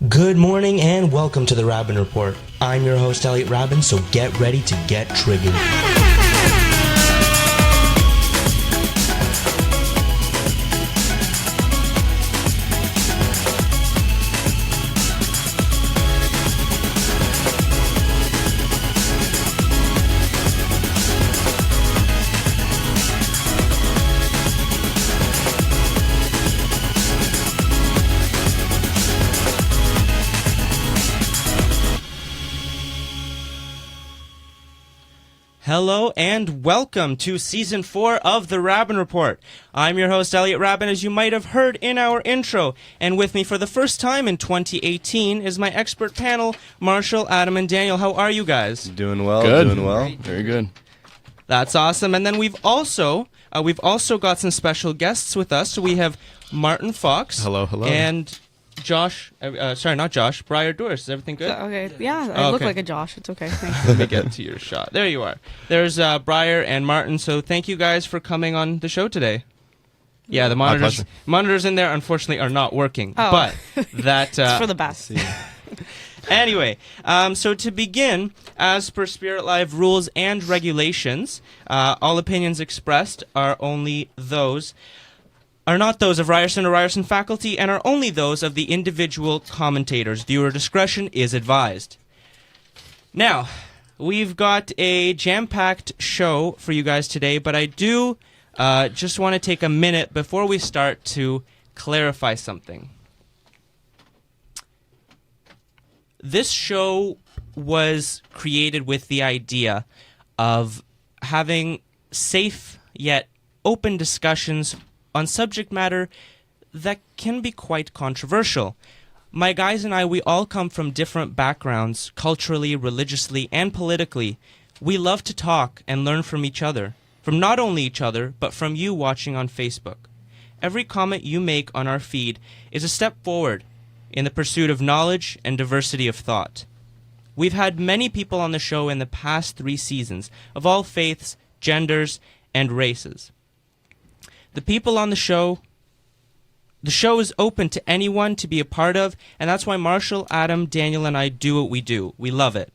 Good morning and welcome to the Raben Report. I'm your host, Elliot Raben, so get ready to get triggered. Hello and welcome to Season 4 of the Raben Report. I'm your host, Elliot Raben, as you might have heard in our intro. And with me for the first time in 2018 is my expert panel, Marshall, Adam, and Daniel. How are you guys? Doing well, good. Doing well. Great. Very good. That's awesome. And then we've also got some special guests with us. So we have Martin Fox. Hello. And Josh, not Josh, Briar, Douris. Is everything good? Okay, yeah, I look like a Josh. It's okay, thanks. Let me get to your shot. There you are. There's Briar and Martin, so thank you guys for coming on the show today. Yeah, the monitors in there, unfortunately, are not working. Oh. But that... it's for the best. Anyway, so to begin, as per Spirit Live rules and regulations, all opinions expressed are not those of Ryerson or Ryerson faculty and are only those of the individual commentators. Viewer discretion is advised. Now, we've got a jam-packed show for you guys today, but I do just want to take a minute before we start to clarify something. This show was created with the idea of having safe yet open discussions on subject matter that can be quite controversial. My guys and I, we all come from different backgrounds, culturally, religiously, and politically. We love to talk and learn from each other. From not only each other, but from you watching on Facebook. Every comment you make on our feed is a step forward in the pursuit of knowledge and diversity of thought. We've had many people on the show in the past 3 seasons, of all faiths, genders, and races. The people on the show is open to anyone to be a part of, and that's why Marshall, Adam, Daniel, and I do what we do. We love it.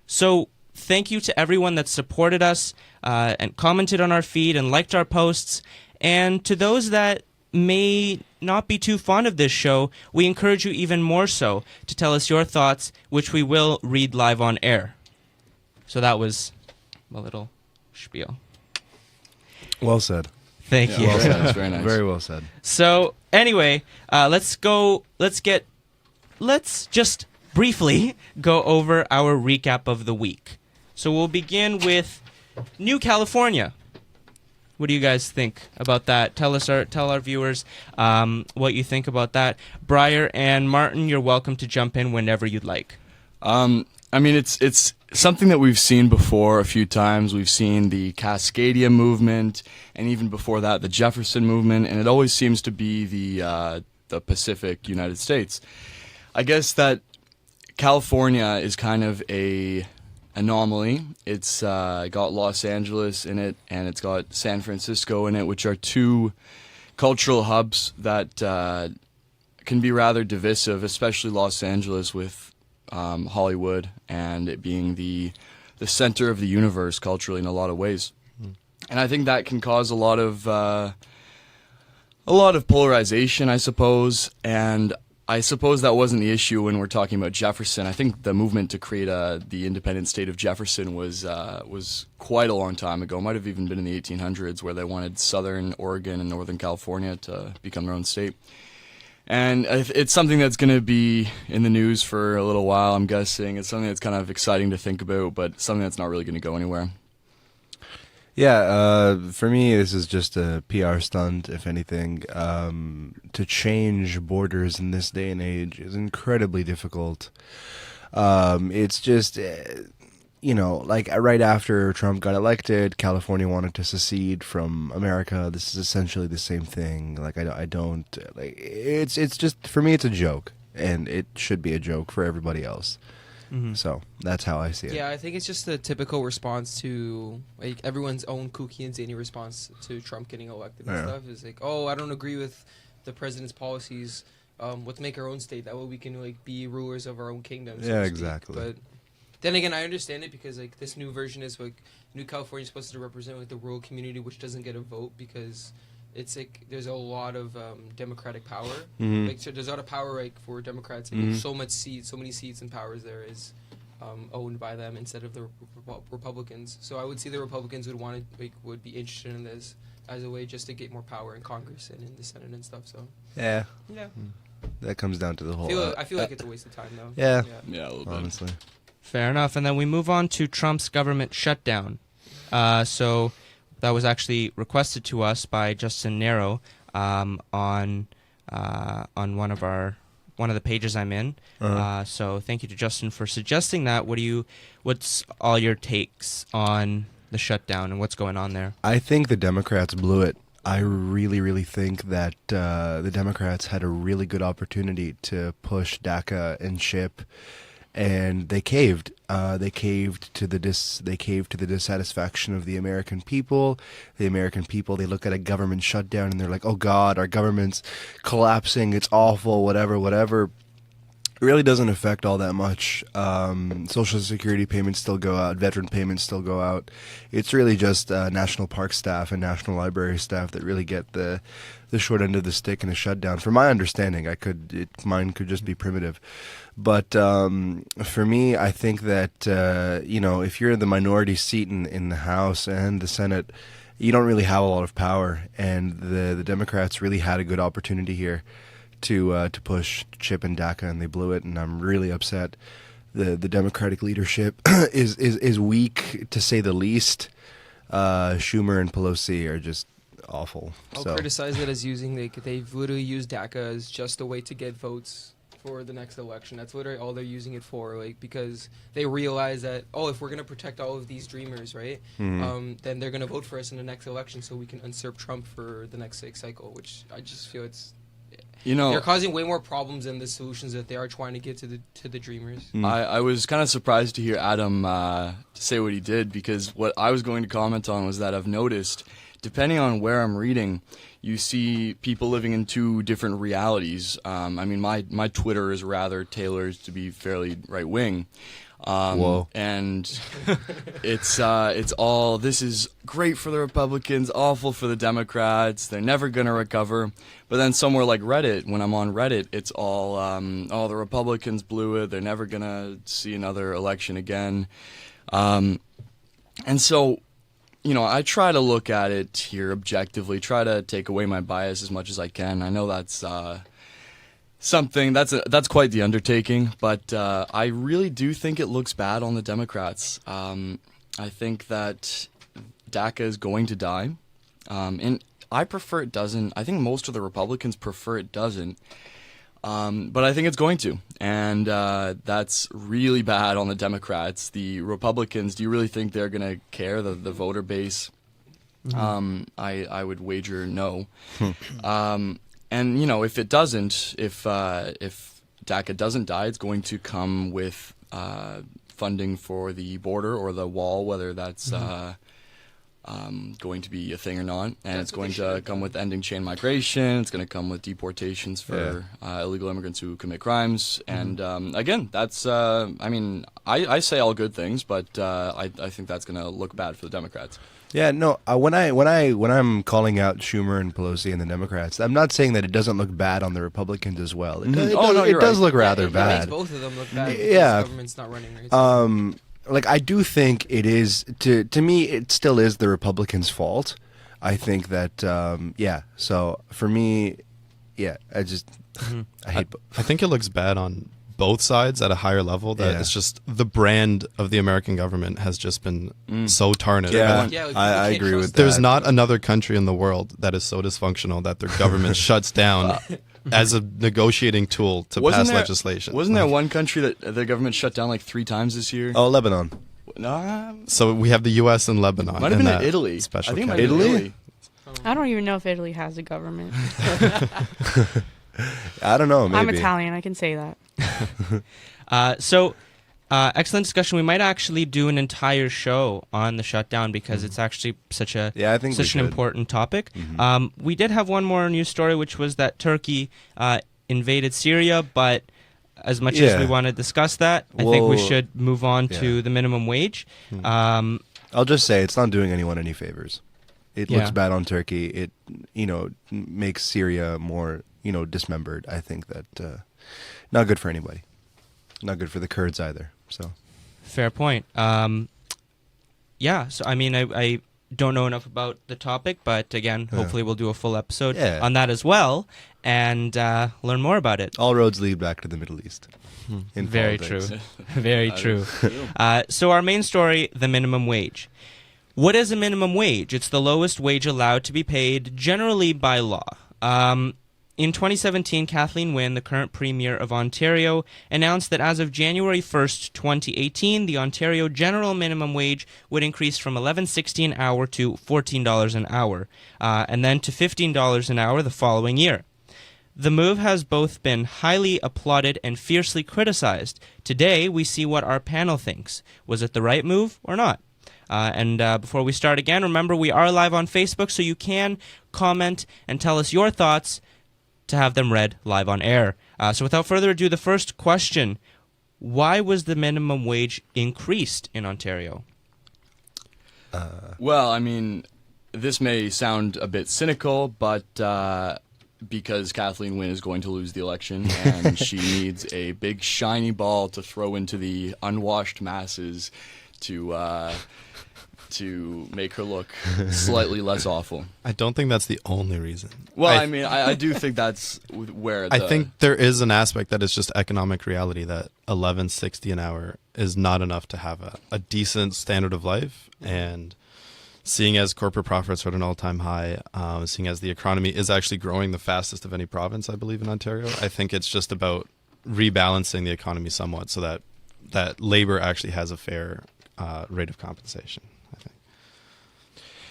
So thank you to everyone that supported us and commented on our feed and liked our posts. And to those that may not be too fond of this show, we encourage you even more so to tell us your thoughts, which we will read live on air. So that was a little spiel. Well said. Thank you. Well said. That's very nice. Very well said. So anyway, let's just briefly go over our recap of the week. So we'll begin with New California. What do you guys think about that? Tell our viewers what you think about that. Briar and Martin, you're welcome to jump in whenever you'd like. I mean, it's something that we've seen before a few times. We've seen the Cascadia movement, and even before that, the Jefferson movement, and it always seems to be the Pacific United States. I guess that California is kind of a anomaly. It's got Los Angeles in it, and it's got San Francisco in it, which are 2 cultural hubs that can be rather divisive, especially Los Angeles with Hollywood and it being the center of the universe culturally in a lot of ways. And I think that can cause a lot of polarization, I suppose. And I suppose that wasn't the issue when we're talking about Jefferson. I think the movement to create the independent state of Jefferson was quite a long time ago. It might have even been in the 1800s, where they wanted Southern Oregon and Northern California to become their own state. And it's something that's going to be in the news for a little while, I'm guessing. It's something that's kind of exciting to think about, but something that's not really going to go anywhere. Yeah, for me, this is just a PR stunt, if anything. To change borders in this day and age is incredibly difficult. It's just... like right after Trump got elected, California wanted to secede from America. This is essentially the same thing. Like I don't like it's just for me it's a joke, and it should be a joke for everybody else. Mm-hmm. So that's how I see it. Yeah, I think it's just the typical response to like everyone's own kooky and zany response to Trump getting elected and stuff. Is like, oh, I don't agree with the president's policies. let's make our own state. That way we can like be rulers of our own kingdom. so Yeah, to speak. exactly. But then again, I understand it because like this new version is like New California is supposed to represent like the rural community, which doesn't get a vote because it's like there's a lot of democratic power. Mhm. Like so there's a lot of power like for Democrats. Like, Mhm. so many seats and powers there is owned by them instead of the Republicans. So I would see the Republicans would be interested in this as a way just to get more power in Congress and in the Senate and stuff. So Yeah, yeah, that comes down to the whole. I feel like it's a waste of time though. Yeah. Yeah, a little bit. honestly. Fair enough. And then we move on to Trump's government shutdown. So that was actually requested to us by Justin Nero on one of the pages I'm in. So thank you to Justin for suggesting that. What's all your takes on the shutdown and what's going on there? I think the Democrats blew it. I really, really think that the Democrats had a really good opportunity to push DACA and CHIP, and they caved. They caved to the dissatisfaction of the American people. The American people, they look at a government shutdown and they're like, "Oh God, our government's collapsing. It's awful. Whatever." It really doesn't affect all that much. Social Security payments still go out. Veteran payments still go out. It's really just national park staff and national library staff that really get the short end of the stick in a shutdown. From my understanding, mine could just be primitive. But for me, I think that if you're in the minority seat in the House and the Senate, you don't really have a lot of power, and the Democrats really had a good opportunity here to push CHIP and DACA, and they blew it, and I'm really upset. The Democratic leadership is weak, to say the least. Schumer and Pelosi are just awful. I'll So criticize it as they've literally used DACA as just a way to get votes for the next election. That's literally all they're using it for, like, because they realize that, if we're going to protect all of these dreamers, right, then they're going to vote for us in the next election so we can usurp Trump for the next cycle, which I just feel they're causing way more problems than the solutions that they are trying to get to the dreamers. I was kind of surprised to hear Adam say what he did, because what I was going to comment on was that I've noticed, depending on where I'm reading, you see people living in two different realities. I mean, my Twitter is rather tailored to be fairly right-wing. Whoa. And it's all, this is great for the Republicans, awful for the Democrats, they're never going to recover. But then somewhere like Reddit, when I'm on Reddit, it's all, the Republicans blew it, they're never going to see another election again. And so, I try to look at it here objectively, try to take away my bias as much as I can. I know that's something that's quite the undertaking, but I really do think it looks bad on the Democrats. I think that DACA is going to die, and I prefer it doesn't. I think most of the Republicans prefer it doesn't, but I think it's going to, and that's really bad on the Democrats. The Republicans, do you really think they're going to care, the voter base? I would wager no. And if it doesn't, if DACA doesn't die, it's going to come with funding for the border or the wall, whether that's going to be a thing or not. And it's going to come with ending chain migration. It's going to come with deportations for illegal immigrants who commit crimes. And again, that's I say all good things, but I think that's going to look bad for the Democrats. yeah, no. When I'm calling out Schumer and Pelosi and the Democrats, I'm not saying that it doesn't look bad on the Republicans as well. It does look rather It bad. makes both of them look bad because Yeah. the government's not running right. Like, I do think it is, to me, it still is the Republicans' fault. I think that, so for me, I just, I hate I think it looks bad on both sides at a higher level, that it's just the brand of the American government has just been so tarnished. Yeah, Yeah, like, I you can't agree trust with that. There's not another country in the world that is so dysfunctional that their government shuts down as a negotiating tool to pass legislation. Wasn't there one country that the government shut down like 3 times this year? Oh, Lebanon. No, So we have the U.S. and Lebanon. might have in been in that Italy. Special I think it might category. have been Italy? I don't even know if Italy has a government. I don't know, maybe. I'm Italian. I can say that. Excellent discussion. We might actually do an entire show on the shutdown because it's actually such I think we an should. important topic. We did have one more news story, which was that Turkey invaded Syria, but as much as we want to discuss that, I think we should move on to the minimum wage. I'll just say it's not doing anyone any favors. It looks bad on Turkey. It, makes Syria more, dismembered. I think that not good for anybody. Not good for the Kurds either. So, fair point. So I mean, I don't know enough about the topic, but again, hopefully we'll do a full episode on that as well and learn more about it. All roads lead back to the Middle East. In Very politics. true. Very true. So our main story, the minimum wage. What is a minimum wage? It's the lowest wage allowed to be paid generally by law. In 2017, Kathleen Wynne, the current Premier of Ontario, announced that as of January 1st, 2018, the Ontario general minimum wage would increase from $11.60 an hour to $14 an hour, and then to $15 an hour the following year. The move has both been highly applauded and fiercely criticized. Today, we see what our panel thinks. Was it the right move or not? Before we start again, remember we are live on Facebook, so you can comment and tell us your thoughts to have them read live on air. So without further ado, the first question, why was the minimum wage increased in Ontario? Well, I mean, this may sound a bit cynical, but because Kathleen Wynne is going to lose the election and she needs a big shiny ball to throw into the unwashed masses to make her look slightly less awful. I don't think that's the only reason. Well, I mean, I do think that's where I think there is an aspect that is just economic reality that $11.60 an hour is not enough to have a decent standard of life. And seeing as corporate profits are at an all-time high, seeing as the economy is actually growing the fastest of any province, I believe, in Ontario, I think it's just about rebalancing the economy somewhat so that labor actually has a fair rate of compensation.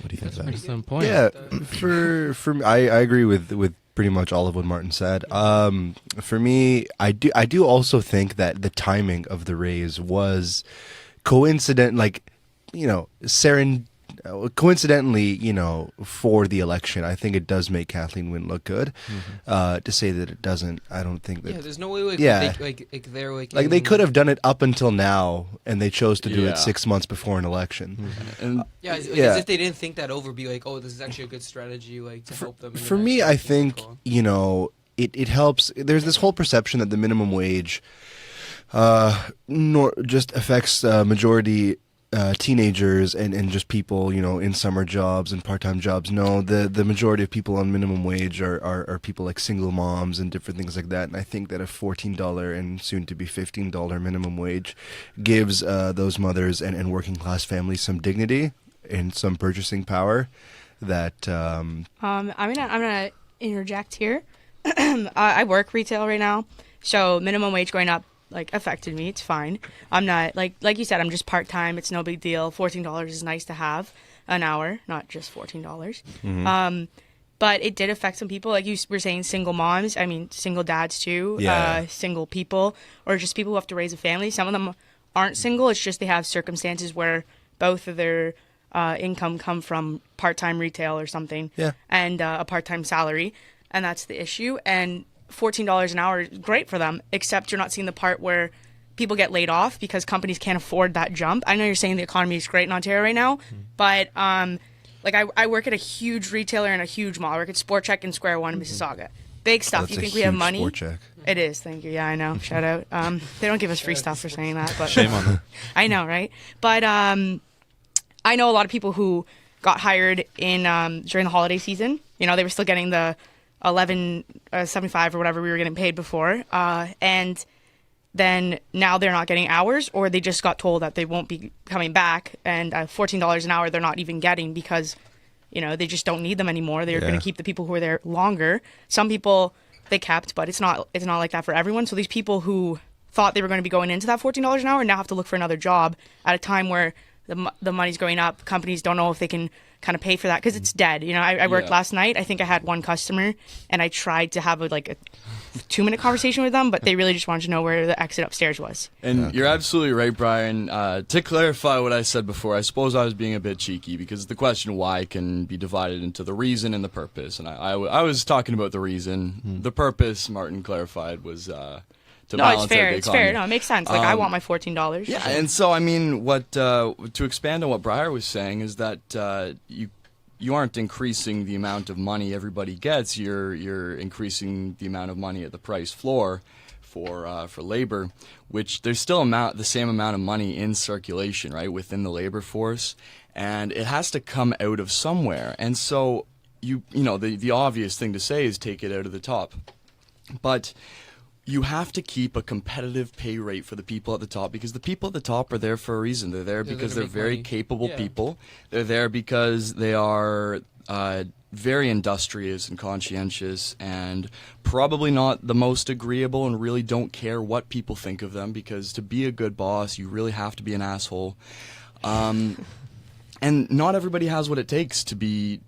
What do you think of that? Excellent point. Yeah, for me, I agree with pretty much all of what Martin said. For me, I do also think that the timing of the raise was coincident, coincidentally, for the election. I think it does make Kathleen Wynne look good. To say that it doesn't, I don't think that. Yeah, there's no way they could have done it up until now, and they chose to do it 6 months before an election. As if they didn't think that over, be like, oh, this is actually a good strategy, to help them. For me, I think it helps. There's this whole perception that the minimum wage, just affects majority. Teenagers and just people, in summer jobs and part-time jobs. No, the majority of people on minimum wage are people like single moms and different things like that. And I think that a $14 and soon to be $15 minimum wage gives those mothers and working class families some dignity and some purchasing power. That I'm gonna interject here. I work retail right now, so minimum wage going up affected me. It's fine. I'm not like you said, I'm just part-time. It's no big deal. $14 is nice to have an hour, not just $14. But it did affect some people, like you were saying, single moms. I mean, single dads too. Single people, or just people who have to raise a family. Some of them aren't single. It's just they have circumstances where both of their income come from part-time retail or something, and a part-time salary, and that's the issue. And $14 an hour is great for them, except you're not seeing the part where people get laid off because companies can't afford that jump. I know you're saying the economy is great in Ontario right now, but I work at a huge retailer in a huge mall. I work at Sport Check in Square One in Mississauga. Big stuff. You think we have money? Sport Check. It is. Thank you. Yeah, I know. Shout out. They don't give us free stuff for saying that, but shame on them. I know, right? But I know a lot of people who got hired in during the holiday season. They were still getting the $11.75 or whatever we were getting paid before, and then now they're not getting hours, or they just got told that they won't be coming back, and $14 an hour they're not even getting because they just don't need them anymore. They're going to keep the people who are there longer. Some people they kept, but it's not like that for everyone. So these people who thought they were going to be going into that $14 an hour now have to look for another job at a time where the money's going up. Companies don't know if they can kind of pay for that because it's dead. You know, I worked last night. I think I had one customer, and I tried to have a 2-minute conversation with them, but they really just wanted to know where the exit upstairs was. And you're absolutely right, Brian. To clarify what I said before, I suppose I was being a bit cheeky because the question why can be divided into the reason and the purpose. And I was talking about the reason. The purpose, Martin clarified, was to balance it's fair. out the It's economy. fair. No, it makes sense. I want my $14. Yeah, and so I mean, what to expand on what Briar was saying is that you aren't increasing the amount of money everybody gets. You're increasing the amount of money at the price floor for labor, which there's still the same amount of money in circulation, right, within the labor force, and it has to come out of somewhere. And so you know the obvious thing to say is take it out of the top, but you have to keep a competitive pay rate for the people at the top because the people at the top are there for a reason. They're there because they're very capable people. They're there because they are very industrious and conscientious and probably not the most agreeable and really don't care what people think of them because to be a good boss, you really have to be an asshole. And not everybody has what it takes to be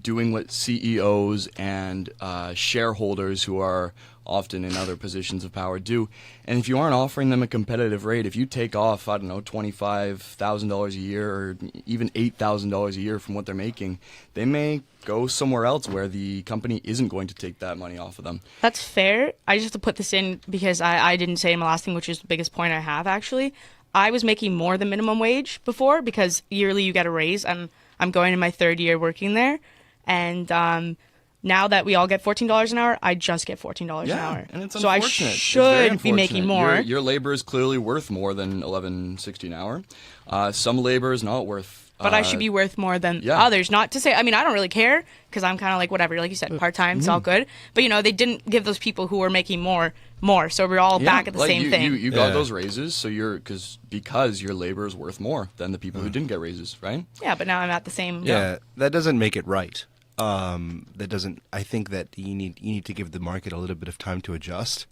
doing what CEOs and shareholders who are often in other positions of power do. And if you aren't offering them a competitive rate, if you take off, I don't know, $25,000 a year or even $8,000 a year from what they're making, they may go somewhere else where the company isn't going to take that money off of them. That's fair. I just have to put this in because I didn't say in my last thing, which is the biggest point I have actually. I was making more than minimum wage before because yearly you get a raise. I'm going in my 3rd year working there. And now that we all get $14 an hour, I just get $14 an hour. And it's so I unfortunate. should be making more. Your labor is clearly worth more than $11.60 an hour. Some labor is not worth. But I should be worth more than others. Not to say, I mean, I don't really care because I'm kind of like whatever. Like you said, part-time, it's all good. But, you know, they didn't give those people who were making more. So we're all back at the same thing. You got those raises, so because your labor is worth more than the people who didn't get raises, right? Yeah, but now I'm at the same. Yeah, that doesn't make it right. That doesn't. I think that you need to give the market a little bit of time to adjust.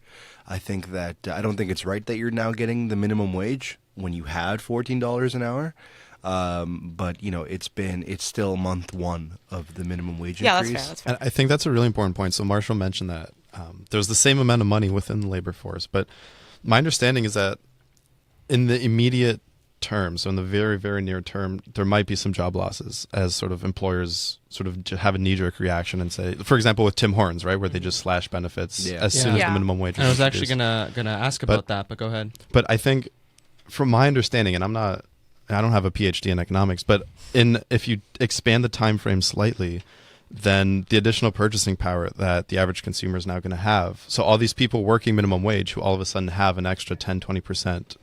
I think that I don't think it's right that you're now getting the minimum wage when you had $14 an hour. But you know, it's still month 1 of the minimum wage increase. That's fair. And I think that's a really important point. So Marshall mentioned that there's the same amount of money within the labor force, but my understanding is that in the immediate term, so in the very, very near term, there might be some job losses as sort of employers sort of have a knee-jerk reaction and say, for example, with Tim Hortons, right, where they just slash benefits as soon as the minimum wage. I was actually gonna ask about that, but go ahead. But I think, from my understanding, and I don't have a PhD in economics, but if you expand the time frame slightly, then the additional purchasing power that the average consumer is now going to have. So all these people working minimum wage who all of a sudden have an extra 10, 20%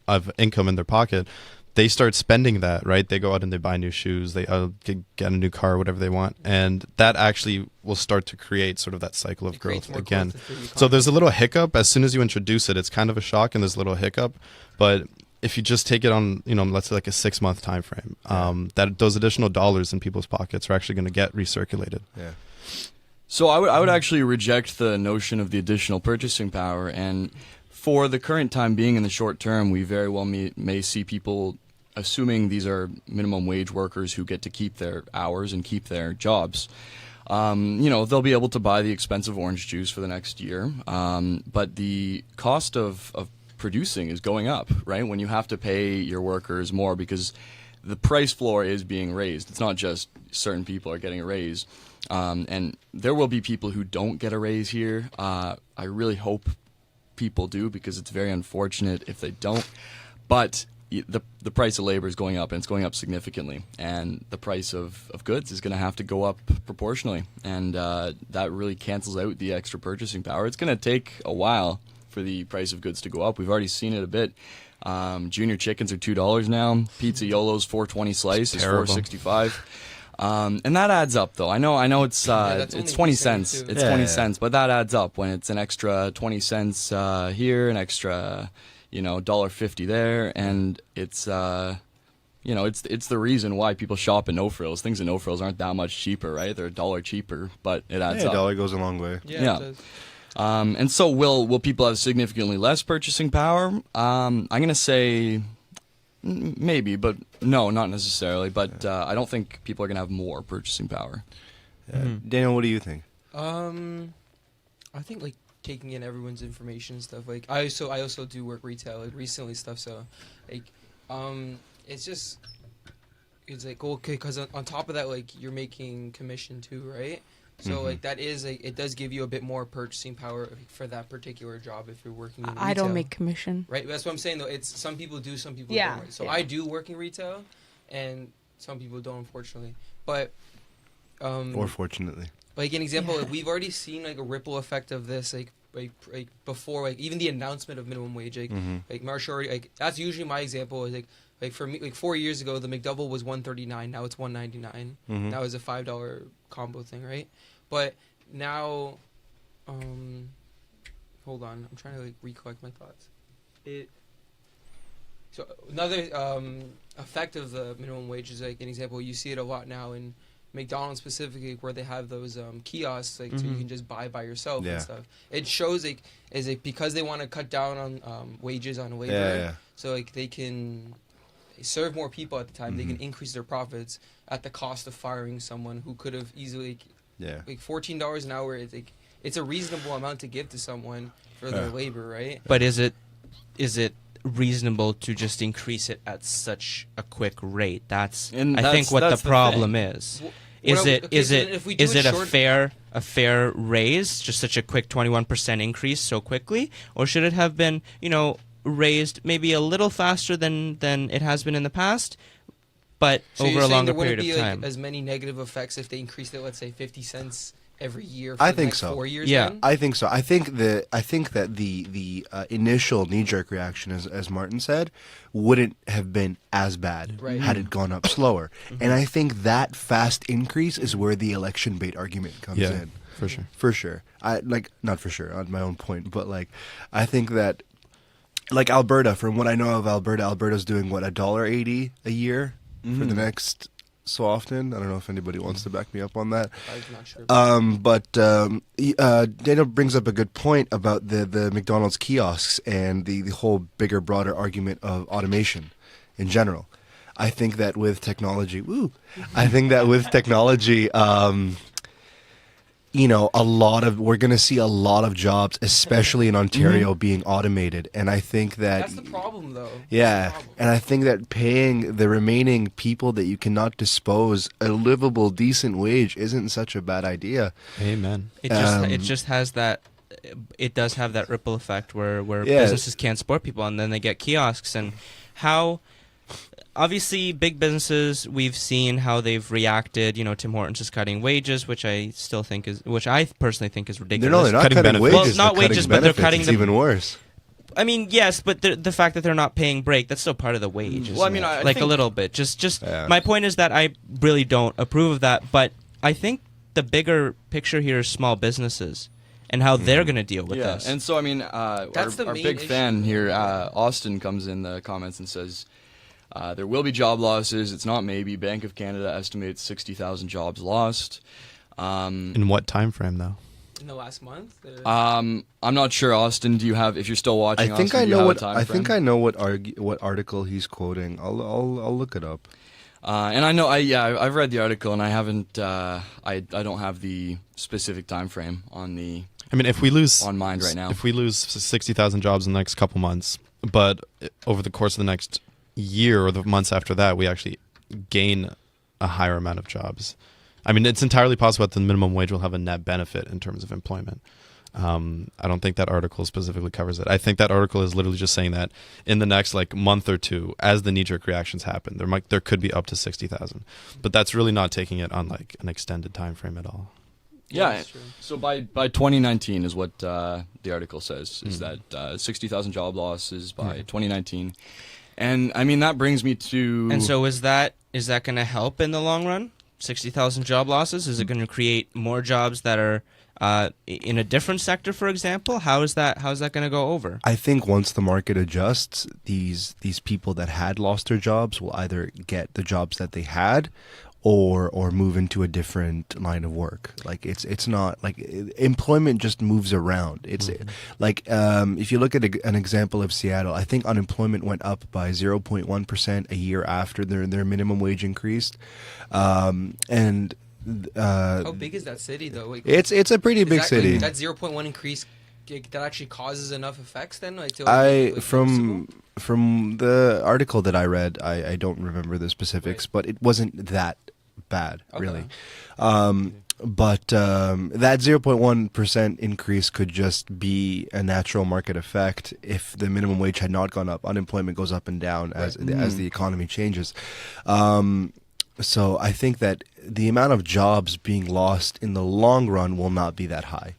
of income in their pocket, they start spending that, right? They go out and they buy new shoes, they get a new car, whatever they want. And that actually will start to create sort of that cycle of growth again. So there's a little hiccup. As soon as you introduce it, it's kind of a shock and there's a little hiccup. But if you just take it on, let's say like a 6-month time frame, that those additional dollars in people's pockets are actually going to get recirculated. Yeah. So I would actually reject the notion of the additional purchasing power, and for the current time being in the short term, we very well may see people assuming these are minimum wage workers who get to keep their hours and keep their jobs. They'll be able to buy the expensive orange juice for the next year, but the cost of producing is going up, right? When you have to pay your workers more because the price floor is being raised. It's not just certain people are getting a raise. And there will be people who don't get a raise here. I really hope people do because it's very unfortunate if they don't. But the price of labor is going up, and it's going up significantly. And the price of goods is going to have to go up proportionally. And that really cancels out the extra purchasing power. It's going to take a while for the price of goods to go up. We've already seen it a bit. Junior chickens are $2 now. Pizza Yolo's $4.20 slice is $4.65. And that adds up, though. I know it's 20 cents. It's 20 cents, but that adds up when it's an extra 20 cents here, an extra, $1.50 there, and it's it's the reason why people shop in No Frills. Things in No Frills aren't that much cheaper, right? They're $1 cheaper, but it adds up. $1 goes a long way. Yeah. It does. And so will people have significantly less purchasing power? I'm going to say Maybe, but no, not necessarily. But I don't think people are going to have more purchasing power. Daniel, what do you think? I think like taking in everyone's information and stuff. Like I also do work retail, like recently stuff. So, like, it's like okay, because on top of that, like you're making commission too, right? So like that is like it does give you a bit more purchasing power for that particular job if you're working in retail. I don't make commission. Right, that's what I'm saying though. It's some people do, some people Yeah, don't. Right? So yeah. I do work in retail, and some people don't, unfortunately. But Or fortunately. like an example, like, we've already seen like a ripple effect of this, like before, like even the announcement of minimum wage, like Marsha already, like that's usually my example. Is like for me, like 4 years ago, the McDouble was $139. Now it's $199. That was a $5 combo thing, right? But now, hold on, I'm trying to like recollect my thoughts. So another effect of the minimum wage is like an example. You see it a lot now in McDonald's specifically, where they have those kiosks, like so you can just buy by yourself and stuff. It shows like is it because they want to cut down on wages on labor, so like they can serve more people at the time. They can increase their profits at the cost of firing someone who could have easily. Like $14 an hour is like it's a reasonable amount to give to someone for their labor, right? But is it reasonable to just increase it at such a quick rate? I think what the problem is. Is it a fair raise, just such a quick 21% increase so quickly, or should it have been, raised maybe a little faster than it has been in the past? But so over you're a saying longer there wouldn't period be of time. like as many negative effects if they increased it, let's say 50 cents every year for I the think next so. 4 years? Yeah. Then? I think so. I think that the initial knee-jerk reaction, as Martin said, wouldn't have been as bad had it gone up slower. And I think that fast increase is where the election bait argument comes in. For sure. For sure. Not for sure on my own point, but like I think that like Alberta, from what I know of Alberta's doing what, $1.80 a year for the next so often. I don't know if anybody wants to back me up on that. I'm not sure. But Daniel brings up a good point about the McDonald's kiosks and the whole bigger, broader argument of automation in general. I think that with technology, we're going to see a lot of jobs, especially in Ontario, being automated. And I think that That's the problem, though. yeah, and I think that paying the remaining people that you cannot dispose a livable, decent wage isn't such a bad idea. Amen. It just has that. It does have that ripple effect where businesses can't support people, and then they get kiosks. And how, obviously, big businesses, we've seen how they've reacted. Tim Hortons is cutting wages, which I personally think is ridiculous. No, they're not Cutting cutting benefits. wages. Well, not they're cutting wages, but they're benefits. cutting It's the- even worse. I mean, yes, but the fact that they're not paying break, that's still part of the wage. Well, I isn't mean, it? I like a think- little bit. Just Yeah. my point is that I really don't approve of that. But I think the bigger picture here is small businesses and how they're going to deal with this. And so I mean, our the main big issue. fan here, Austin, comes in the comments and says there will be job losses. It's not maybe. Bank of Canada estimates 60,000 jobs lost. In what time frame, though? In the last month? I'm not sure, Austin. Do you have? If you're still watching, I think Austin, I do you know have a what time I frame? think I know what article he's quoting. I'll look it up. And I know, I've read the article, and I haven't. I don't have the specific time frame on the. I mean, if we lose on mind right now. if we lose 60,000 jobs in the next couple months, but over the course of the next year or the months after that, we actually gain a higher amount of jobs. I mean, it's entirely possible that the minimum wage will have a net benefit in terms of employment. I don't think that article specifically covers it. I think that article is literally just saying that in the next month or two, as the knee-jerk reactions happen, there could be up to 60,000, but that's really not taking it on an extended time frame at all. Yeah, that's true. so by 2019 is what the article says, is that 60,000 job losses by 2019. And I mean, that brings me to... And so is that going to help in the long run? 60,000 job losses? Is it going to create more jobs that are in a different sector, for example? How's that going to go over? I think once the market adjusts, these people that had lost their jobs will either get the jobs that they had, or move into a different line of work. Like it's not like employment just moves around. It's like if you look at an example of Seattle, I think unemployment went up by 0.1% a year after their minimum wage increased, and How big is that city though? Like, it's a pretty big city. That 0.1 increase that actually causes enough effects then? Like, From the article that I read, I don't remember the specifics, but it wasn't that bad, really. But that 0.1% increase could just be a natural market effect. If the minimum wage had not gone up, unemployment goes up and down as the economy changes. So I think that the amount of jobs being lost in the long run will not be that high.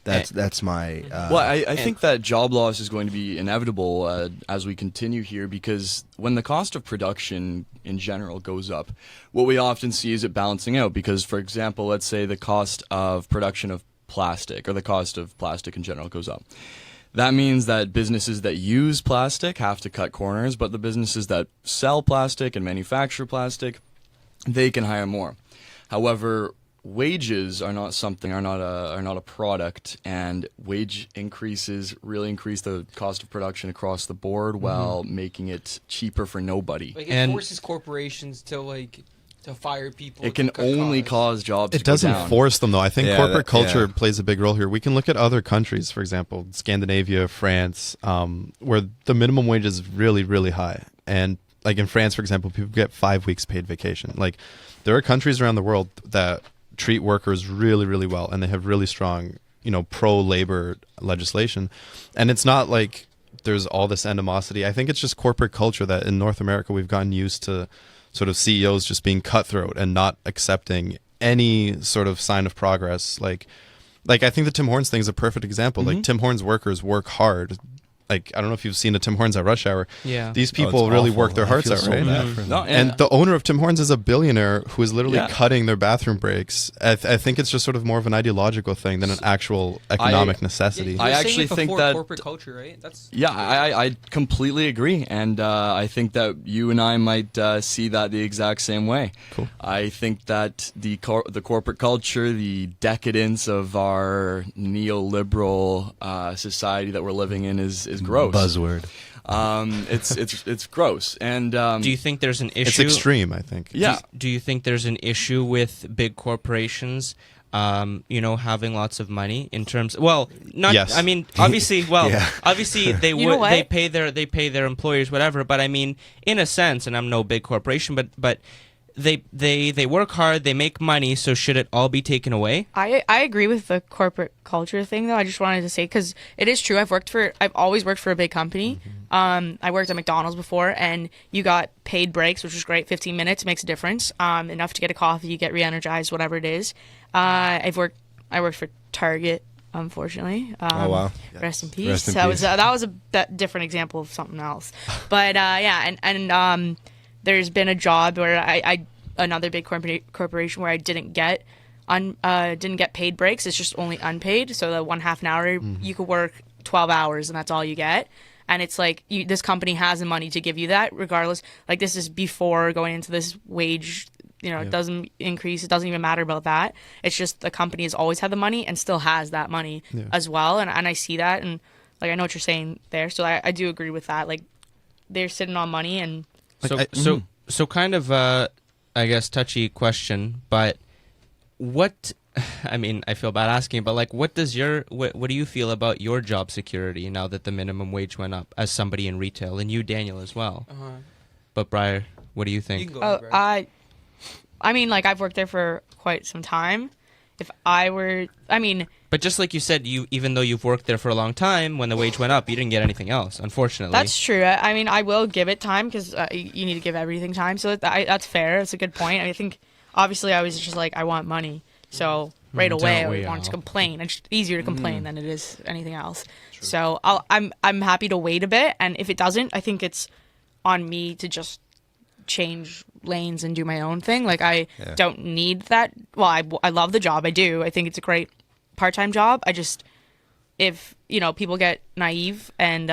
That's my. Well, I think that job loss is going to be inevitable as we continue here, because when the cost of production in general goes up, what we often see is it balancing out. Because, for example, let's say the cost of production of plastic, or the cost of plastic in general, goes up. That means that businesses that use plastic have to cut corners, but the businesses that sell plastic and manufacture plastic, they can hire more. However, wages are not a product, and wage increases really increase the cost of production across the board while making it cheaper for nobody. Like, it forces corporations to fire people. It can only cause jobs to It doesn't go down. force them, though. I think corporate culture yeah. plays a big role here. We can look at other countries, for example, Scandinavia, France, where the minimum wage is really, really high. And like in France, for example, people get 5 weeks paid vacation. Like, there are countries around the world that treat workers really, really well, and they have really strong, pro-labor legislation. And it's not like there's all this animosity. I think it's just corporate culture that in North America we've gotten used to sort of CEOs just being cutthroat and not accepting any sort of sign of progress. Like I think the Tim Hortons thing is a perfect example. Like, Tim Hortons workers work hard. Like, I don't know if you've seen a Tim Hortons at rush hour. Yeah. These people really awful. work their I hearts feel out, so right? bad for them. No, And the owner of Tim Hortons is a billionaire who is literally Yeah. cutting their bathroom breaks. I think it's just sort of more of an ideological thing than an actual economic necessity. You I were saying actually it think before, that- corporate culture, right? That's Yeah, I completely agree, and I think that you and I might see that the exact same way. Cool. I think that the corporate culture, the decadence of our neoliberal society that we're living in is gross. Buzzword. It's gross, and Do you think there's an issue? It's extreme, I think. yeah. Do you think there's an issue with big corporations, having lots of money in terms? Well, not. Yes. I mean, obviously. Well, Yeah. obviously they You know what? they pay their employers whatever. But I mean, in a sense, and I'm no big corporation, but they work hard, they make money. So should it all be taken away? I agree with the corporate culture thing, though. I just wanted to say, because it is true. I've always worked for a big company. I worked at McDonald's before, and you got paid breaks, which was great. 15 minutes makes a difference. Enough to get a coffee, you get re-energized, whatever it is. I worked for Target, unfortunately. Oh, wow. Rest in peace. Rest in that peace. was a different example of something else. But yeah, and there's been a job where I another big corporation where I didn't get paid breaks. It's just only unpaid. So the 1/2 an hour, you could work 12 hours and that's all you get. And it's like, this company has the money to give you that regardless. Like, this is before going into this wage, it doesn't increase. It doesn't even matter about that. It's just the company has always had the money and still has that money as well. And I see that. And like, I know what you're saying there. So I do agree with that. Like, they're sitting on money and. So kind of I guess touchy question, but what? I mean, I feel bad asking, but like, what do you feel about your job security now that the minimum wage went up, as somebody in retail, and you, Daniel, as well? But Briar, what do you you think? can go ahead, Oh, Brad. I mean, like, I've worked there for quite some time. If I were, But just like you said, even though you've worked there for a long time, when the wage went up, you didn't get anything else, unfortunately. that's true. I mean, I will give it time because you need to give everything time. So that's fair. That's a good point. I think, obviously, I was just like, I want money. So right away, don't we I wanted to all? complain. It's easier to complain than it is anything else. So I'm happy to wait a bit. And if it doesn't, I think it's on me to just change lanes and do my own thing. Like, I don't need that. Well, I love the job. I do. I think it's a great part-time job. I just, if people get naive and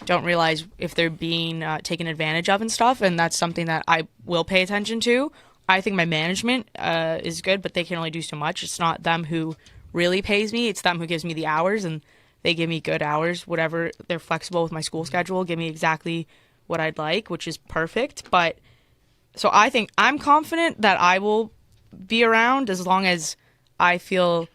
don't realize if they're being taken advantage of and stuff, and that's something that I will pay attention to, I think my management is good, but they can only do so much. It's not them who really pays me. It's them who gives me the hours, and they give me good hours, whatever. They're flexible with my school schedule, give me exactly what I'd like, which is perfect. But so I think I'm confident that I will be around as long as I feel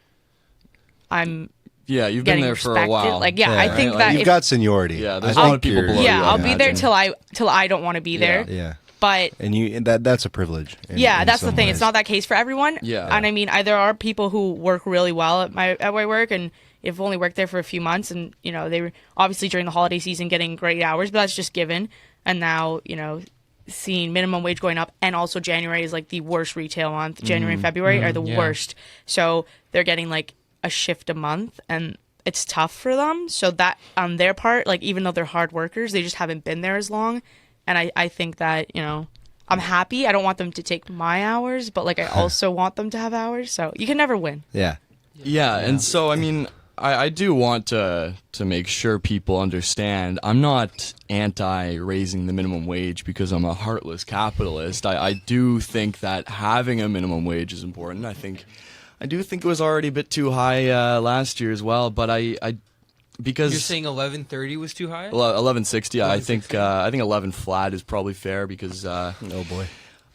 I'm Yeah, you've been getting there for a respected. while. Like, yeah, I Yeah. think Right, that like, You've if, got seniority. Yeah, there's I a lot think of people you're- below yeah, you, I'll be there imagine. till I don't want to be there. Yeah. But And that's a privilege. yeah, that's the some thing. ways. It's not that case for everyone. Yeah. And I mean, there are people who work really well at my work, and have only worked there for a few months, and they were obviously during the holiday season getting great hours, but that's just given. And now seeing minimum wage going up, and also January is like the worst retail month. January and February are the yeah. worst. So they're getting like a shift a month, and it's tough for them. So that on their part, like even though they're hard workers, they just haven't been there as long. And I think that I'm happy. I don't want them to take my hours, but like I also want them to have hours. So you can never win. Yeah. Yeah, and so I mean, I do want to make sure people understand. I'm not anti raising the minimum wage because I'm a heartless capitalist. I do think that having a minimum wage is important. I do think it was already a bit too high last year as well. But because You're saying 11.30 was too high? 11.60. I think 11 flat is probably fair because. Oh boy.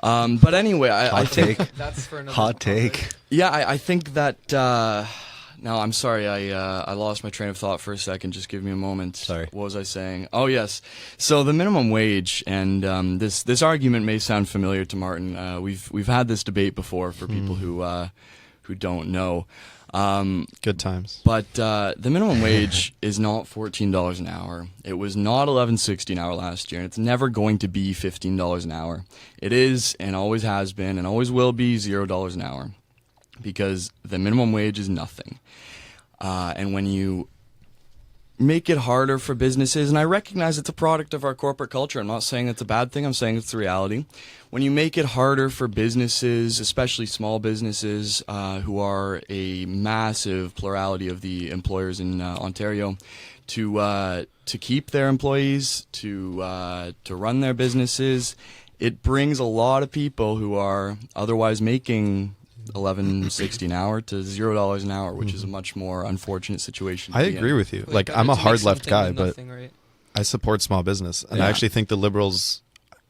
But anyway, I Hot think. take. That's for another Hot topic. take. Yeah, I think that. No, I'm sorry. I lost my train of thought for a second. Just give me a moment. Sorry. What was I saying? Oh yes. So the minimum wage, and this argument may sound familiar to Martin. We've had this debate before for people who don't know. Good times. But the minimum wage is not $14 an hour. It was not $11.60 an hour last year, and it's never going to be $15 an hour. It is, and always has been, and always will be $0 an hour, because the minimum wage is nothing. And when you make it harder for businesses, and I recognize it's a product of our corporate culture. I'm not saying it's a bad thing. I'm saying it's the reality. When you make it harder for businesses, especially small businesses, who are a massive plurality of the employers in Ontario, to keep their employees, to run their businesses, it brings a lot of people who are otherwise making $11.60 an hour to $0 an hour, which is a much more unfortunate situation. I agree with you. Like, better I'm a to make hard left something guy, than but nothing, right? I support small business, and I Yeah. actually think the Liberals,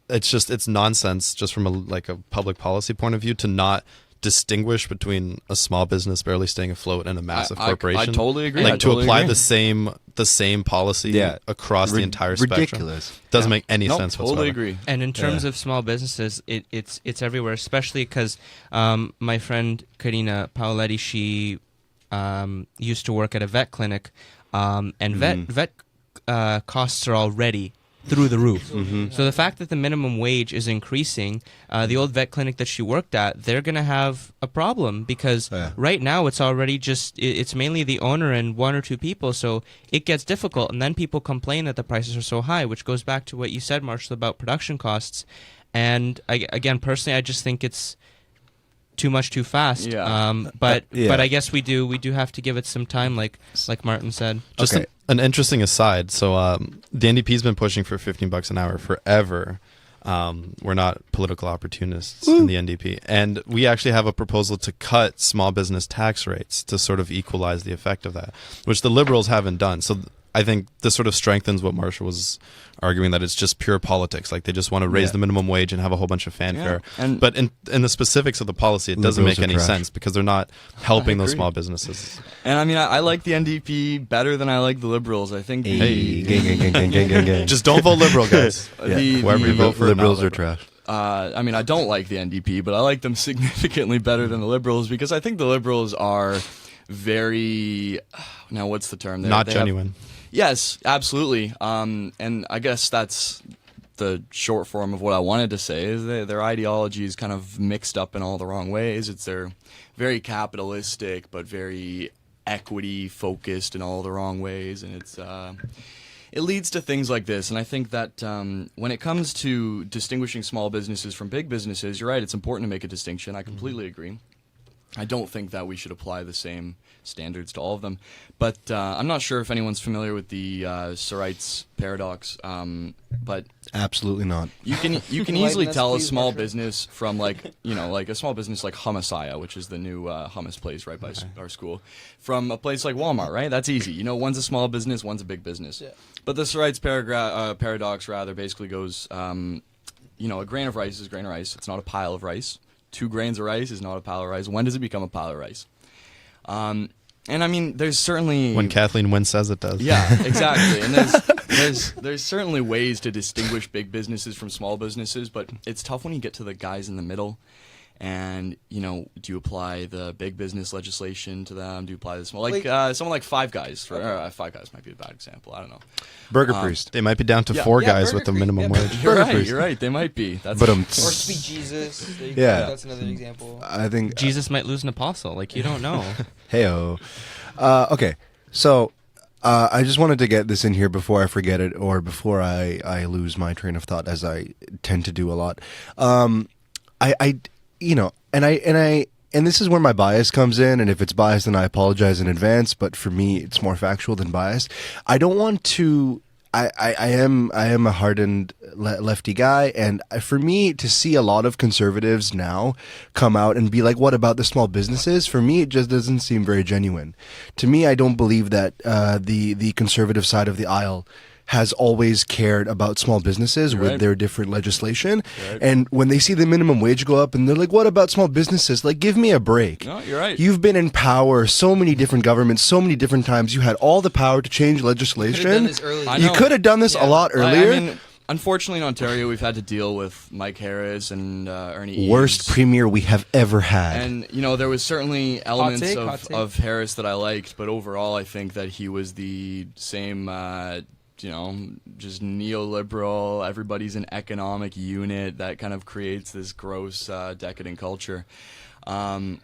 it's nonsense just from a public policy point of view to not distinguish between a small business barely staying afloat and a massive corporation. I totally agree. Like, I to totally apply agree. the same policy Yeah. across the entire spectrum Ridiculous. doesn't make any Nope, sense totally whatsoever. agree. And in terms Yeah. of small businesses, it's everywhere, especially because my friend Karina Paoletti, she used to work at a vet clinic, and vet costs are already through the roof. So the fact that the minimum wage is increasing, the old vet clinic that she worked at, they're going to have a problem because Yeah. right now it's already it's mainly the owner and one or two people, so it gets difficult. And then people complain that the prices are so high, which goes back to what you said, Marshall, about production costs. And again, personally, I just think it's too much too fast. Yeah. But Yeah. but I guess we do have to give it some time, like Martin said. Just Okay. an interesting aside. So the NDP's been pushing for $15 an hour forever. We're not political opportunists in the NDP, and we actually have a proposal to cut small business tax rates to sort of equalize the effect of that, which the Liberals haven't done. So I think this sort of strengthens what Marsha was arguing, that it's just pure politics. Like, they just want to raise Yeah. the minimum wage and have a whole bunch of fanfare. Yeah. And But in the specifics of the policy, it doesn't Liberals make are any trash. sense because they're not helping those agree. small businesses. And I mean, I like the NDP better than I like the Liberals. I think Hey, gang. Just don't vote Liberal, guys. whoever you vote for, liberals not are trash. I mean, I don't like the NDP, but I like them significantly better than the Liberals because I think the Liberals are very. Now, what's the term? Not They have- genuine. Yes, absolutely. And I guess that's the short form of what I wanted to say, is that their ideology is kind of mixed up in all the wrong ways. They're very capitalistic, but very equity focused in all the wrong ways, and it leads to things like this. And I think that when it comes to distinguishing small businesses from big businesses, you're right, it's important to make a distinction. I completely agree. I don't think that we should apply the same standards to all of them. But I'm not sure if anyone's familiar with the Sorites paradox, but Absolutely not. you can Enlighten easily us, tell a please, small Bertrand. business from like a small business like Hummusaya, which is the new hummus place right by our school, from a place like Walmart, right? That's easy. You know, one's a small business, one's a big business. Yeah. But the Sorites paradox rather basically goes, a grain of rice is a grain of rice. It's not a pile of rice. 2 grains of rice is not a pile of rice. When does it become a pile of rice? And I mean, there's certainly When Kathleen Wynne says it does. yeah, exactly. And there's certainly ways to distinguish big businesses from small businesses, but it's tough when you get to the guys in the middle. And do you apply the big business legislation to them? Do you apply the small, someone like Five Guys? Five Guys might be a bad example. I don't know. Burger Priest. They might be down to Yeah. 4 Yeah, guys Burger with the King. minimum Yeah, wage. You're Burger right. Priest. You're right. They might be. That's But Or Sweet Jesus. There you go. Yeah. That's another example. I think Jesus might lose an apostle. Like, you don't know. Heyo. Okay, so I just wanted to get this in here before I forget it, or before I lose my train of thought, as I tend to do a lot. And this is where my bias comes in, and if it's biased, then I apologize in advance. But for me, it's more factual than biased. I don't want to. I am a hardened lefty guy, and for me to see a lot of conservatives now come out and be like, "What about the small businesses?" For me, it just doesn't seem very genuine. To me, I don't believe that the conservative side of the aisle has always cared about small businesses with Right. their different legislation. Right. And when they see the minimum wage go up and they're like, what about small businesses? Like, give me a break. No, you're right. You've been in power so many different governments, so many different times. You had all the power to change Could've done legislation. this earlier. I You know. could have done this a lot earlier. I mean, unfortunately, in Ontario, we've had to deal with Mike Harris and Ernie Eves. Worst premier we have ever had. And there was certainly elements take, of, hot take. of Harris that I liked, but overall, I think that he was the same, just neoliberal. Everybody's an economic unit that kind of creates this gross, decadent culture. I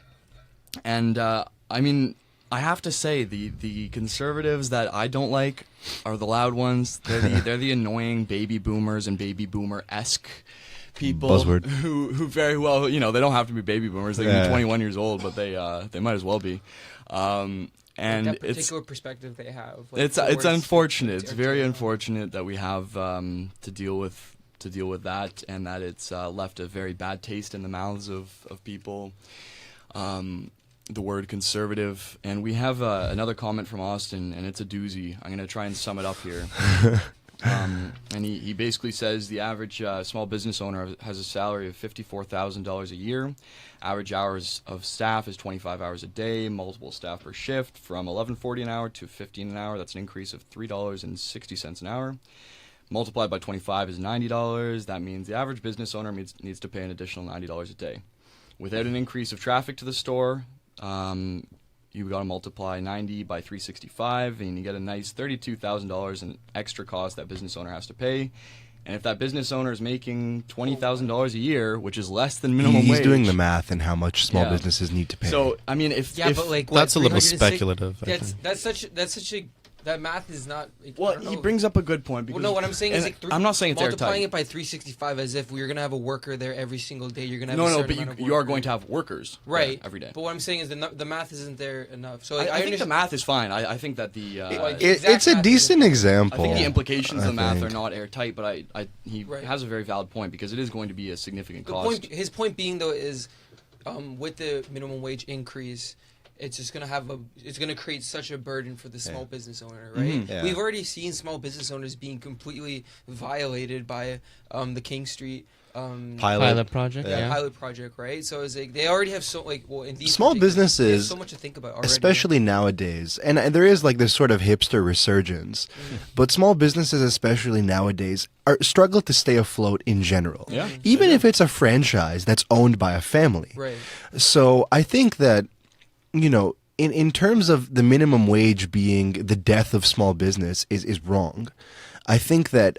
mean, I have to say the conservatives that I don't like are the loud ones. They're the annoying baby boomers and baby boomer-esque people Buzzword. who very well, they don't have to be baby boomers. They can Yeah. be 21 years old, but they might as well be. And that it's particular perspective they have. it's towards- unfortunate. It's very articulate. unfortunate that we have to deal with that, and that it's left a very bad taste in the mouths of people. The word conservative, and we have another comment from Austin, and it's a doozy. I'm going to try and sum it up here. And he basically says the average small business owner has a salary of $54,000 a year. Average hours of staff is 25 hours a day, multiple staff per shift, from $11.40 an hour to $15 an hour. That's an increase of $3.60 an hour. Multiplied by 25 is $90. That means the average business owner needs to pay an additional $90 a day. Without an increase of traffic to the store, you've got to multiply 90 by 365, and you get a nice $32,000 in extra cost that business owner has to pay. And if that business owner is making $20,000 a year, which is less than minimum He's wage, doing the math and how much small Yeah. businesses need to pay. So I mean, if But like what, That's a little 306 speculative, I That's think. that's such a that math is not. Like, I well, don't he know. brings up a good point. Because, Well, no, what I'm saying is and like I'm not saying it's multiplying airtight. it by 365 as if we're gonna have a worker there every single day. You're gonna have No, a no, certain but amount of you are workers. going to have workers right every day. But what I'm saying is the math isn't there enough. So I like, think the understand- math is fine. I think that the Like, it's exact a math decent isn't- example. I think the implications I of the math think. are not airtight, but he Right. has a very valid point because it is going to be a significant The cost. point, his point being though is, with the minimum wage increase, it's just it's gonna create such a burden for the small business owner, right? Mhm. Yeah. We've already seen small business owners being completely violated by the King Street Pilot project, yeah. pilot project, right? So it's like they already have in these Small particular- they have businesses, so much to think about already. especially nowadays, and there is like this sort of hipster resurgence, but small businesses, especially nowadays, struggle to stay afloat in general. Yeah. Even if it's a franchise that's owned by a family. right. So I think that, in terms of the minimum wage being the death of small business is wrong. I think that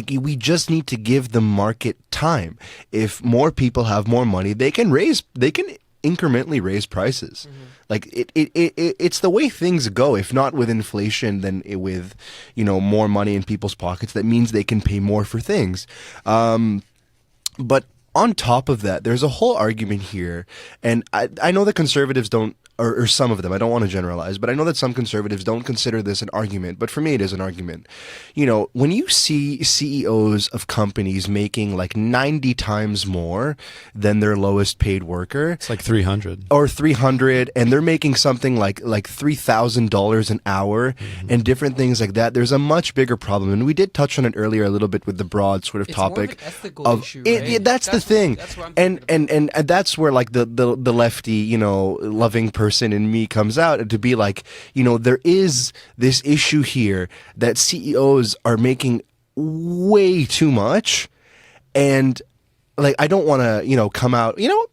we just need to give the market time. If more people have more money, they can incrementally raise prices. Like it's the way things go. If not with inflation, then with more money in people's pockets. That means they can pay more for things. But on top of that, there's a whole argument here, and I know that conservatives don't, or some of them, I don't want to generalize, but I know that some conservatives don't consider this an argument, but for me it is an argument. You know, when you see CEOs of companies making like 90 times more than their lowest paid worker, It's like 300. or 300, and they're making something like $3,000 an hour and different things like that, there's a much bigger problem. And we did touch on it earlier a little bit with the broad sort of It's more topic of an ethical of issue, it, right? that's the thing. That's where I'm and, thinking and that's where like the lefty, you know, loving person in me comes out to be like, you know, there is this issue here that CEOs are making way too much, and like I don't want to, you know, come out, you know,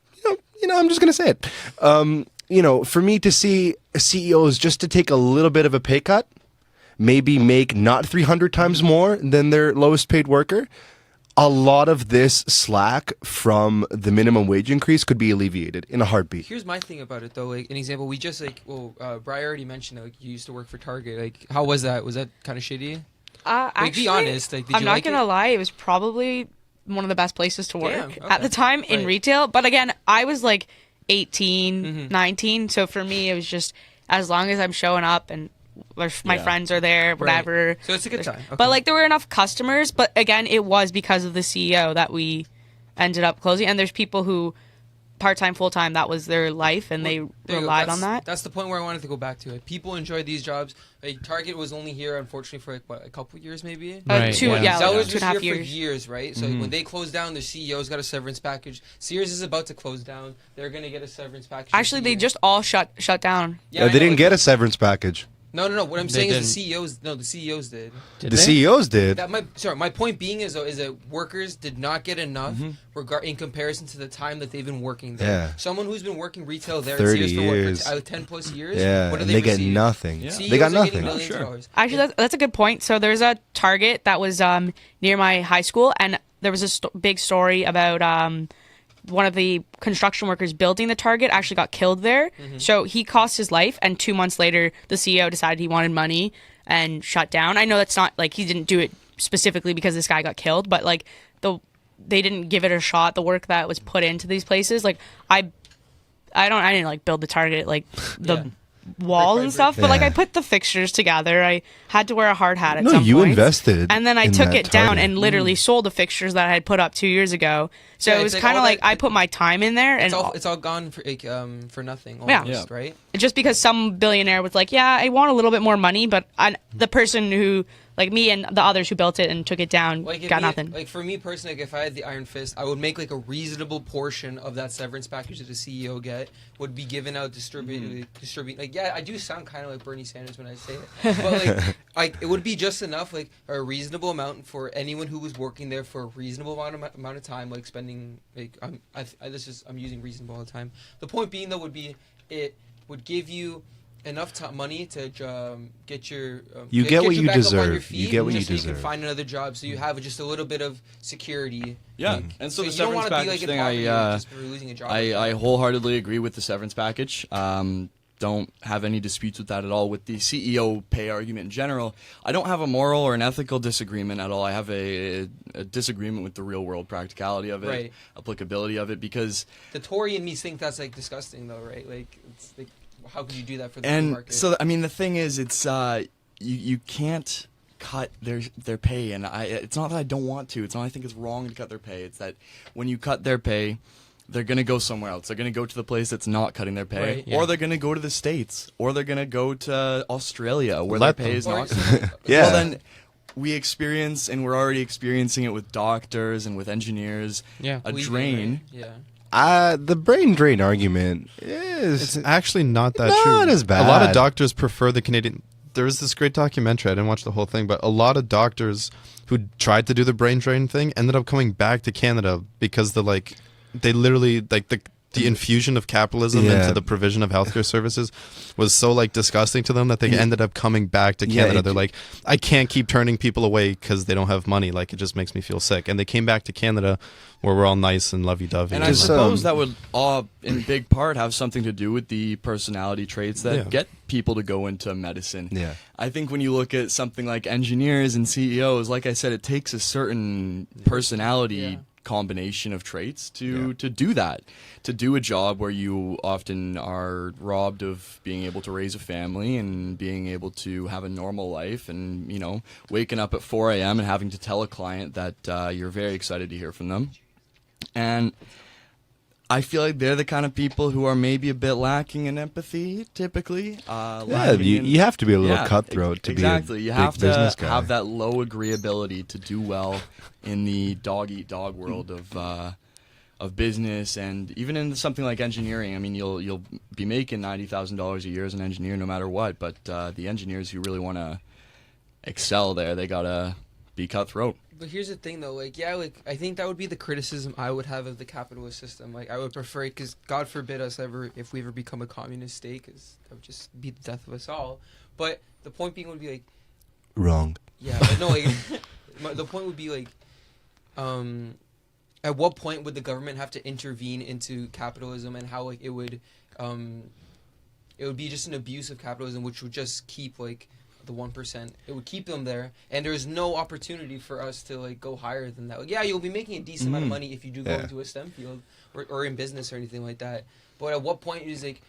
I'm just gonna say it. You know, for me to see CEOs just to take a little bit of a pay cut, maybe make not 300 times more than their lowest paid worker, a lot of this slack from the minimum wage increase could be alleviated in a heartbeat. Here's my thing about it, though. Like an example, we just Briar already mentioned that you used to work for Target. Like, how was that? Was that kind of shitty? Actually, be honest. Like, did I'm you not like gonna it? lie. It was probably one of the best places to work Damn, at the okay. time in Right. retail. But again, I was like 18, Mm-hmm. 19. So for me, it was just as long as I'm showing up and my friends are there, whatever. So it's a good time. Okay. But like there were enough customers. But again, it was because of the CEO that we ended up closing. And there's people who part-time, full-time, that was their life, and they There you go. relied on that. That's the point where I wanted to go back to. Like, people enjoy these jobs. Like, Target was only here, unfortunately, for like what, a couple years, maybe. Right, Two, yeah. yeah, Sellers like 2.5 was here years. for years, right? So when they closed down, the CEO's got a severance package. Sears is about to close down. They're gonna get a severance package. Actually, they here. just all shut down. Yeah, I they know, didn't like- get a severance package. No. What I'm They saying is didn't. the CEOs did. Did The they? CEOs did. My point being is that workers did not get enough in comparison to the time that they've been working there. Yeah. Someone who's been working retail there 30 at Sears years. for 10 plus years. Yeah, What do and they they get receive? nothing. Yeah. CEOs They got are getting nothing. millions of dollars. Actually, that's a good point. So there's a Target that was near my high school, and there was a big story about one of the construction workers building the Target actually got killed there. So he cost his life, and 2 months later, the CEO decided he wanted money and shut down. I know that's not like he didn't do it specifically because this guy got killed, but like they didn't give it a shot. The work that was put into these places, like I didn't like build the Target, like the walls and stuff, but like Yeah. I put the fixtures together. I had to wear a hard hat at No, some you point. invested. And then I in took that it down Target. and literally sold the fixtures that I had put up 2 years ago. So Yeah, it it's was like kind of all like that- I put my time in there, and It's all gone for nothing Yeah. almost, right? just because some billionaire was like, yeah, I want a little bit more money, but the person who, like me and the others who built it and took it down, Like if got me- nothing. Like for me personally, like if I had the iron fist, I would make like a reasonable portion of that severance package that the CEO get would be given out, distribute. Like yeah, I do sound kind of like Bernie Sanders when I say it, but like it would be just enough, like a reasonable amount for anyone who was working there for a reasonable amount of time, like spending like I'm using reasonable all the time. The point being though would be it would give you enough money to get your You get what you you back up on your deserve. You feet, get what you just so you deserve. can find another job, so you have just a little bit of security. Yeah, Like, and so the you don't severance wanna be, package like, in thing, poverty just for losing a job. I wholeheartedly agree with the severance package. Don't have any disputes with that at all. With the CEO pay argument in general, I don't have a moral or an ethical disagreement at all. I have a disagreement with the real world practicality of it, Right. applicability of it, because The Tory in me think that's like disgusting, though, right? Like, it's like, how could you do that for the free and market? so I mean the thing is, it's you can't cut their pay, and it's not that I don't want to. It's not I think it's wrong to cut their pay. It's that when you cut their pay, they're going to go somewhere else. They're going to go to the place that's not cutting their pay, Right. Yeah. or they're going to go to the States, or they're going to go to Australia where Let their pay them. is Or not. Yeah. Well, then we experience, and we're already experiencing it with doctors and with engineers, Yeah. a Leaving, drain. right? Yeah. The brain drain argument is It's actually not that Not true. as A lot of bad. doctors prefer the Canadian. There was this great documentary. I didn't watch the whole thing, but a lot of doctors who tried to do the brain drain thing ended up coming back to Canada because they literally the infusion of capitalism Yeah. into the provision of healthcare services was so disgusting to them that they ended up coming back to Yeah, Canada. it- They're like, I can't keep turning people away because they don't have money. Like, it just makes me feel sick. And they came back to Canada where we're all nice and lovey-dovey. And I Just, suppose um, that would, in big part, have something to do with the personality traits that Yeah. get people to go into medicine. Yeah. I think when you look at something like engineers and CEOs, like I said, it takes a certain personality Yeah. combination of traits to do that, to do a job where you often are robbed of being able to raise a family and being able to have a normal life, and waking up at 4 a.m. and having to tell a client that you're very excited to hear from them. And I feel like they're the kind of people who are maybe a bit lacking in empathy, typically. You have to be a little cutthroat to exactly. be a you big have business to guy. have that low agreeability to do well in the dog-eat-dog world of business, and even in something like engineering. I mean, you'll be making $90,000 a year as an engineer no matter what, but the engineers who really want to excel there, they gotta be cutthroat. But here's the thing, though. Like, I think that would be the criticism I would have of the capitalist system. Like, I would prefer it, because God forbid if we ever become a communist state, because that would just be the death of us all. But the point being would be, like... Wrong. Yeah, but no, like... the point would be, like... at what point would the government have to intervene into capitalism, and how, like, it would be just an abuse of capitalism, which would just keep, like... the 1%, it would keep them there, and there's no opportunity for us to like go higher than that. Like, yeah, you'll be making a decent amount of money if you do go into a STEM field or in business or anything like that. But at what point is like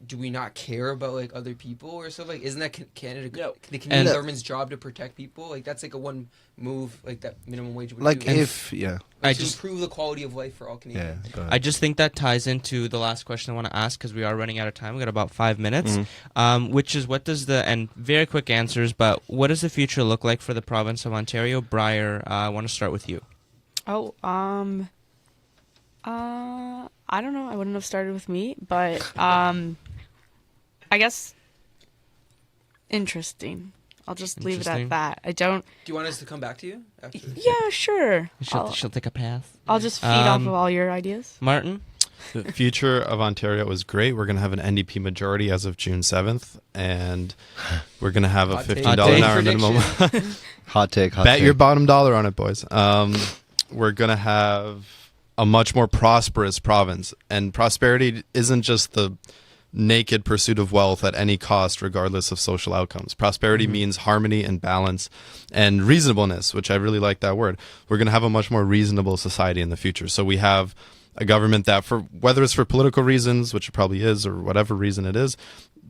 do we not care about like other people or stuff? Like, isn't that Canada the Canadian government's job to protect people? Like, that's like a one move like that minimum wage would Like do. To improve the quality of life for all Canadians. Yeah, I just think that ties into the last question I want to ask, because we are running out of time. We got about 5 minutes, which is and very quick answers, but what does the future look like for the province of Ontario? Briar, I want to start with you. I don't know. I wouldn't have started with me, but I guess interesting. I'll just leave it at that. I don't. Do you want us to come back to you after? Yeah, sure. She'll take a pass. I'll just feed off of all your ideas. Martin? The future of Ontario is great. We're going to have an NDP majority as of June 7th, and we're going to have a $15 an hour minimum. Hot take. Bet your bottom dollar on it, boys. We're going to have a much more prosperous province, and prosperity isn't just the naked pursuit of wealth at any cost, regardless of social outcomes. Prosperity means harmony and balance and reasonableness, which I really like that word. We're going to have a much more reasonable society in the future. So we have a government that, for whether it's for political reasons, which it probably is, or whatever reason it is,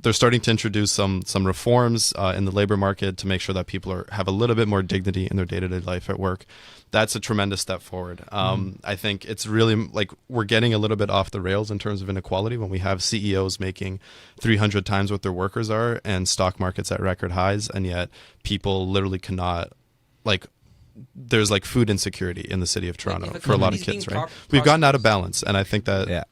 they're starting to introduce some reforms in the labor market to make sure that people have a little bit more dignity in their day-to-day life at work. That's a tremendous step forward. I think it's really like we're getting a little bit off the rails in terms of inequality when we have CEOs making 300 times what their workers are and stock markets at record highs, and yet people literally cannot, like, there's like food insecurity in the city of Toronto for a lot of kids, right? We've gotten out of balance, and I think that... Yeah.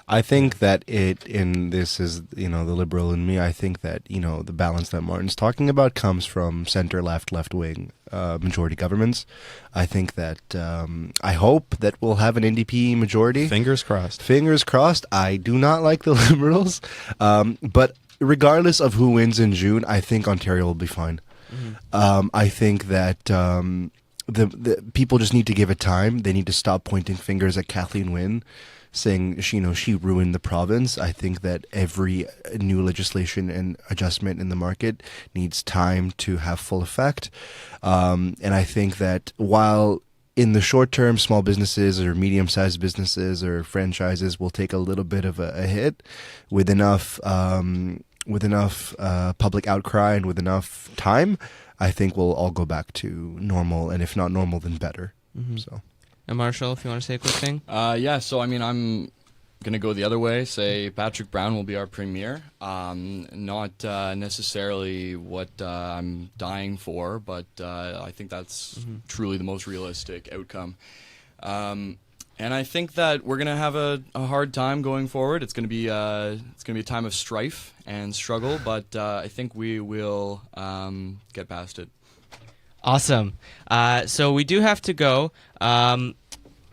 I think that this is, the liberal in me, I think that, the balance that Martin's talking about comes from center, left wing majority governments. I think that, I hope that we'll have an NDP majority. Fingers crossed. Fingers crossed. I do not like the Liberals. But regardless of who wins in June, I think Ontario will be fine. I think that the people just need to give it time. They need to stop pointing fingers at Kathleen Wynne, saying she ruined the province. I think that every new legislation and adjustment in the market needs time to have full effect. And I think that while in the short term, small businesses or medium-sized businesses or franchises will take a little bit of a hit, with enough public outcry and with enough time, I think we'll all go back to normal, and if not normal, then better. So. And Marshall, if you want to say a quick thing? So I mean, I'm going to go the other way, say Patrick Brown will be our premier. Not necessarily what I'm dying for, but I think that's truly the most realistic outcome. And I think that we're going to have a hard time going forward. It's going to be a time of strife and struggle, but I think we will get past it. Awesome. So we do have to go.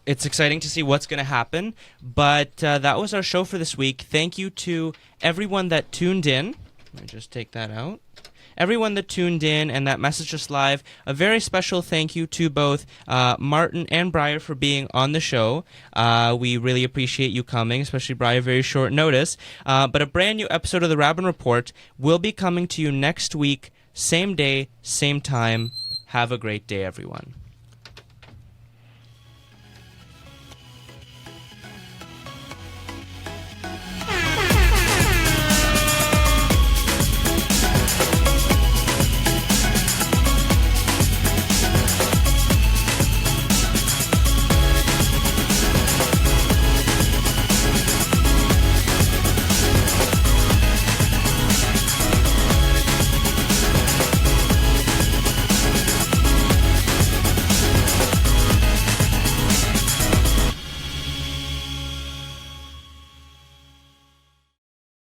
It's exciting to see what's going to happen, but that was our show for this week. Thank you to everyone that tuned in. Let me just take that out. Everyone that tuned in and that messaged us live. A very special thank you to both Martin and Briar for being on the show. We really appreciate you coming, especially Briar, very short notice. But a brand new episode of the Raben Report will be coming to you next week, same day, same time. Have a great day, everyone.